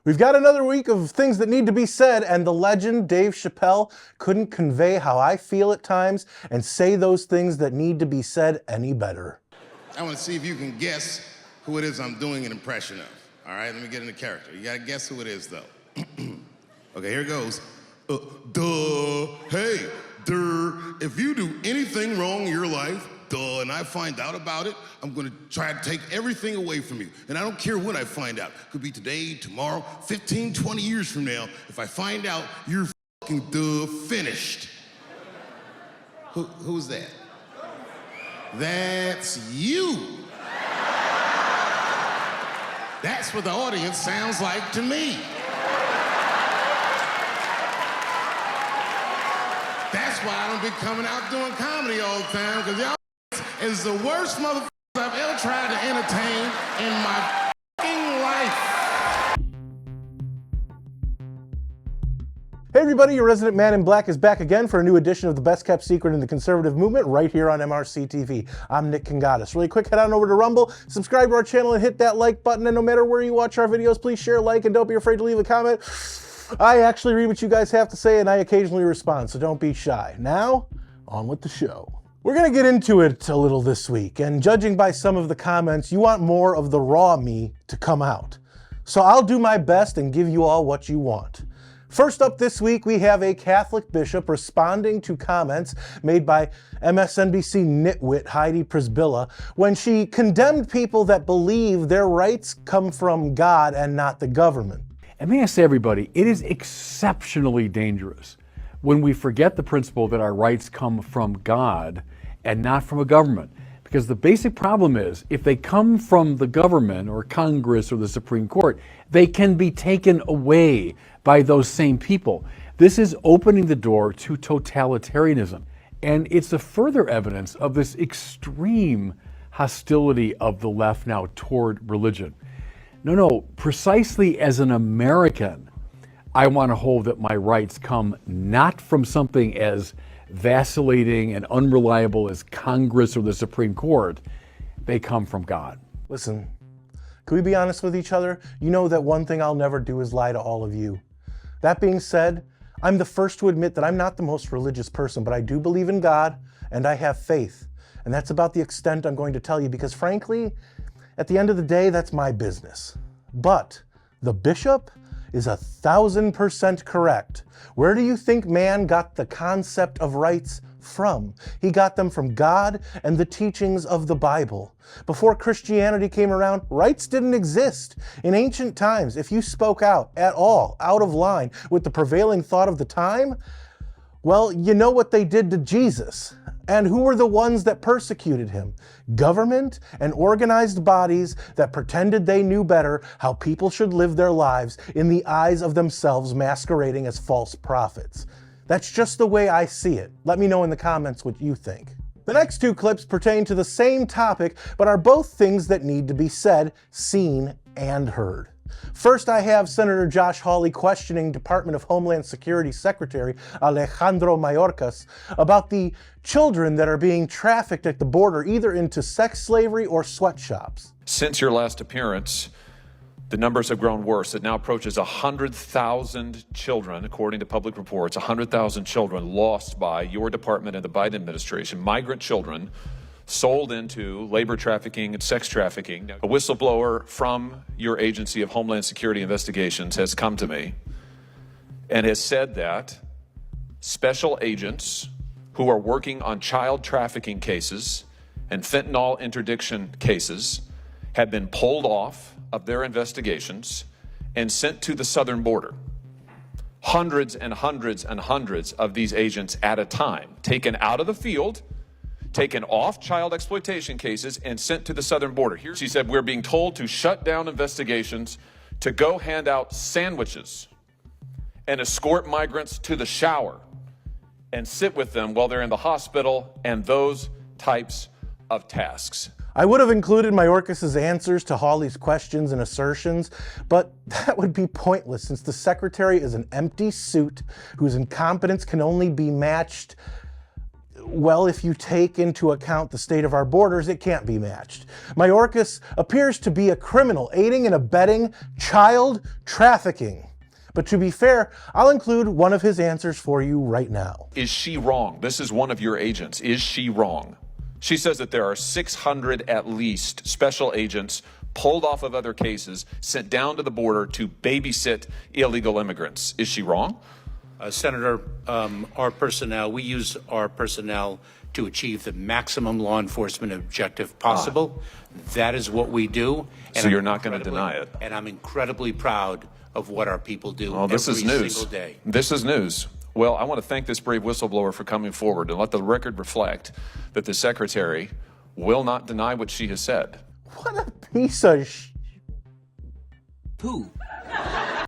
We've got another week of things that need to be said, and the legend Dave Chappelle couldn't convey how I feel at times and say those things that need to be said any better. I want to see if you can guess who it is I'm doing an impression of. All right, let me get into character. You gotta guess who it is, though. Okay, here it goes. Hey, if you do anything wrong in your life, and I find out about it, I'm gonna try to take everything away from you. And I don't care when I find out. Could be today, tomorrow, 15, 20 years from now. If I find out, you're fucking finished. Who's that? That's you. That's what the audience sounds like to me. That's why I don't be coming out doing comedy all the time, because y'all is the worst motherfuckers I've ever tried to entertain in my fucking life. Hey everybody, your resident man in black is back again for a new edition of the best kept secret in the conservative movement right here on MRC-TV. I'm Nick Kangadis. Really quick, head on over to Rumble, subscribe to our channel and hit that like button, and no matter where you watch our videos, please share, like, and don't be afraid to leave a comment. I actually read what you guys have to say and I occasionally respond, so don't be shy. Now, on with the show. We're gonna get into it a little this week, and judging by some of the comments, you want more of the raw me to come out. So I'll do my best and give you all what you want. First up this week, we have a Catholic bishop responding to comments made by MSNBC nitwit Heidi Prisbilla when she condemned people that believe their rights come from God and not the government. And may I say, everybody, it is exceptionally dangerous when we forget the principle that our rights come from God and not from a government. Because the basic problem is, if they come from the government or Congress or the Supreme Court, they can be taken away by those same people. This is opening the door to totalitarianism. And it's a further evidence of this extreme hostility of the left now toward religion. No, precisely as an American, I want to hold that my rights come not from something as vacillating and unreliable as Congress or the Supreme Court. They come from God. Listen, can we be honest with each other? You know that one thing I'll never do is lie to all of you. That being said, I'm the first to admit that I'm not the most religious person, but I do believe in God and I have faith. And that's about the extent I'm going to tell you, because frankly, at the end of the day, that's my business. But the bishop is 1,000% correct. Where do you think man got the concept of rights from? He got them from God and the teachings of the Bible. Before Christianity came around, rights didn't exist. In ancient times, if you spoke out at all, out of line with the prevailing thought of the time, well, you know what they did to Jesus. And who were the ones that persecuted him? Government and organized bodies that pretended they knew better how people should live their lives in the eyes of themselves, masquerading as false prophets. That's just the way I see it. Let me know in the comments what you think. The next two clips pertain to the same topic, but are both things that need to be said, seen, and heard. First, I have Senator Josh Hawley questioning Department of Homeland Security Secretary Alejandro Mayorkas about the children that are being trafficked at the border, either into sex slavery or sweatshops. Since your last appearance, the numbers have grown worse. It now approaches 100,000 children, according to public reports, 100,000 children lost by your department and the Biden administration, migrant children sold into labor trafficking and sex trafficking. A whistleblower from your agency of Homeland Security Investigations has come to me and has said that special agents who are working on child trafficking cases and fentanyl interdiction cases have been pulled off of their investigations and sent to the southern border. Hundreds and hundreds and hundreds of these agents at a time, taken out of the field, taken off child exploitation cases and sent to the southern border. Here she said, we're being told to shut down investigations, to go hand out sandwiches and escort migrants to the shower and sit with them while they're in the hospital, and those types of tasks. I would have included Mayorkas' answers to Hawley's questions and assertions, but that would be pointless since the secretary is an empty suit whose incompetence can only be matched well, if you take into account the state of our borders, it can't be matched. Mayorkas appears to be a criminal aiding and abetting child trafficking. But to be fair, I'll include one of his answers for you right now. Is she wrong? This is one of your agents. Is she wrong? She says that there are 600 at least special agents pulled off of other cases, sent down to the border to babysit illegal immigrants. Is she wrong? Senator, our personnel, we use our personnel to achieve the maximum law enforcement objective possible. That is what we do. So you're not going to deny it. And I'm incredibly proud of what our people do Well, this every is news. single day. This is news. Well, I want to thank this brave whistleblower for coming forward and let the record reflect that the secretary will not deny what she has said. What a piece of Who?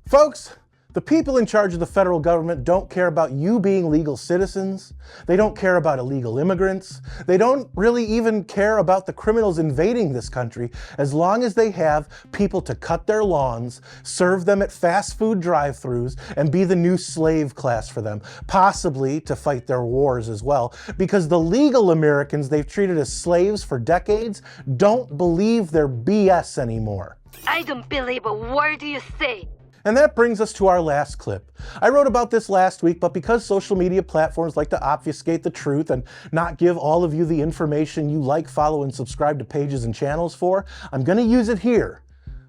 Folks, the people in charge of the federal government don't care about you being legal citizens. They don't care about illegal immigrants. They don't really even care about the criminals invading this country as long as they have people to cut their lawns, serve them at fast food drive-thrus, and be the new slave class for them, possibly to fight their wars as well, because the legal Americans they've treated as slaves for decades don't believe their BS anymore. I don't believe a word you say. And that brings us to our last clip. I wrote about this last week, but because social media platforms like to obfuscate the truth and not give all of you the information you like, follow, and subscribe to pages and channels for, I'm going to use it here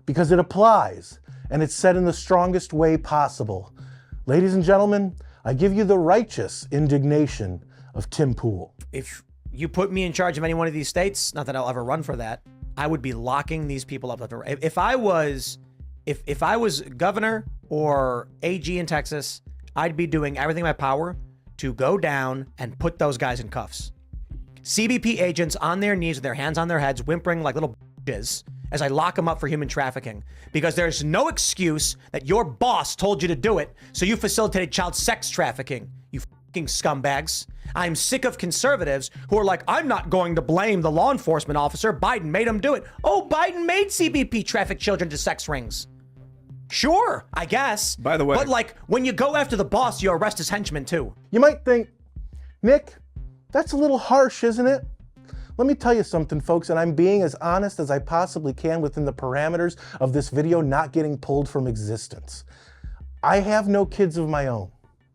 because it applies and it's said in the strongest way possible. Ladies and gentlemen, I give you the righteous indignation of Tim Pool. If you put me in charge of any one of these states, not that I'll ever run for that, I would be locking these people up. If I was governor or AG in Texas, I'd be doing everything in my power to go down and put those guys in cuffs. CBP agents on their knees with their hands on their heads, whimpering like little bitches as I lock them up for human trafficking. Because there's no excuse that your boss told you to do it, so you facilitated child sex trafficking, you fucking scumbags. I'm sick of conservatives who are like, I'm not going to blame the law enforcement officer. Biden made him do it. Oh, Biden made CBP traffic children to sex rings. Sure, I guess. By the way, but like when you go after the boss, you arrest his henchmen too. You might think, Nick, that's a little harsh, isn't it? Let me tell you something, folks, and I'm being as honest as I possibly can within the parameters of this video not getting pulled from existence. I have no kids of my own.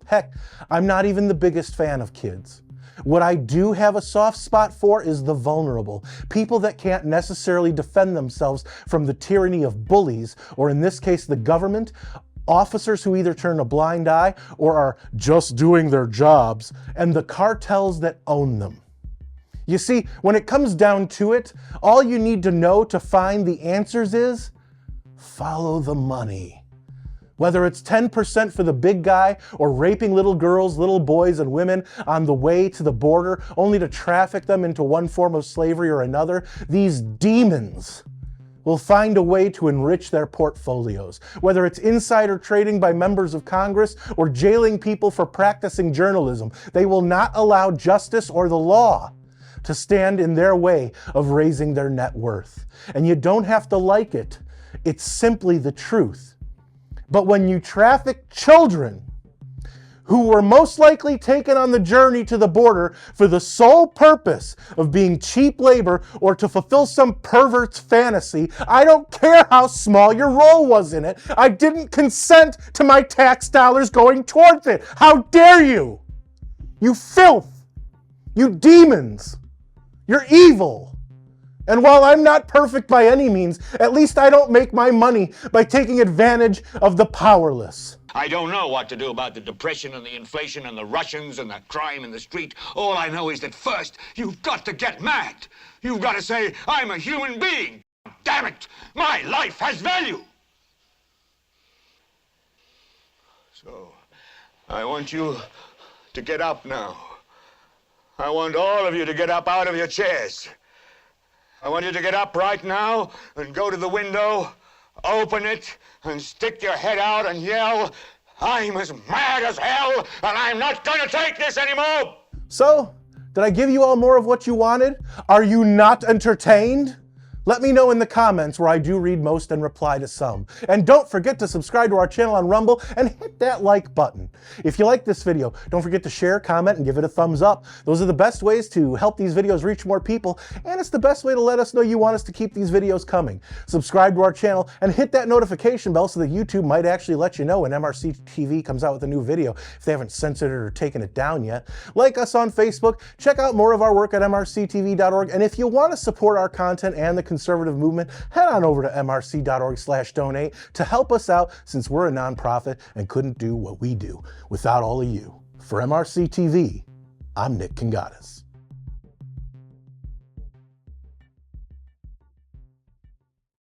Heck, I'm not even the biggest fan of kids. What I do have a soft spot for is the vulnerable, people that can't necessarily defend themselves from the tyranny of bullies, or in this case, the government, officers who either turn a blind eye or are just doing their jobs, and the cartels that own them. You see, when it comes down to it, all you need to know to find the answers is follow the money. Whether it's 10% for the big guy or raping little girls, little boys, and women on the way to the border only to traffic them into one form of slavery or another, these demons will find a way to enrich their portfolios. Whether it's insider trading by members of Congress or jailing people for practicing journalism, they will not allow justice or the law to stand in their way of raising their net worth. And you don't have to like it. It's simply the truth. But when you traffic children who were most likely taken on the journey to the border for the sole purpose of being cheap labor or to fulfill some pervert's fantasy, I don't care how small your role was in it. I didn't consent to my tax dollars going towards it. How dare you? You filth. You demons. You're evil. And while I'm not perfect by any means, at least I don't make my money by taking advantage of the powerless. I don't know what to do about the depression and the inflation and the Russians and the crime in the street. All I know is that first, you've got to get mad. You've got to say, I'm a human being. Damn it, my life has value. So, I want you to get up now. I want all of you to get up out of your chairs. I want you to get up right now and go to the window, open it, and stick your head out and yell, I'm as mad as hell, and I'm not going to take this anymore. So, did I give you all more of what you wanted? Are you not entertained? Let me know in the comments, where I do read most and reply to some. And don't forget to subscribe to our channel on Rumble and hit that like button. If you like this video, don't forget to share, comment, and give it a thumbs up. Those are the best ways to help these videos reach more people, and it's the best way to let us know you want us to keep these videos coming. Subscribe to our channel and hit that notification bell so that YouTube might actually let you know when MRC TV comes out with a new video if they haven't censored it or taken it down yet. Like us on Facebook, check out more of our work at MRCTV.org, and if you want to support our content and the conservative movement, head on over to MRC.org/donate to help us out, since we're a nonprofit and couldn't do what we do without all of you. For MRC TV, I'm Nick Kangadis.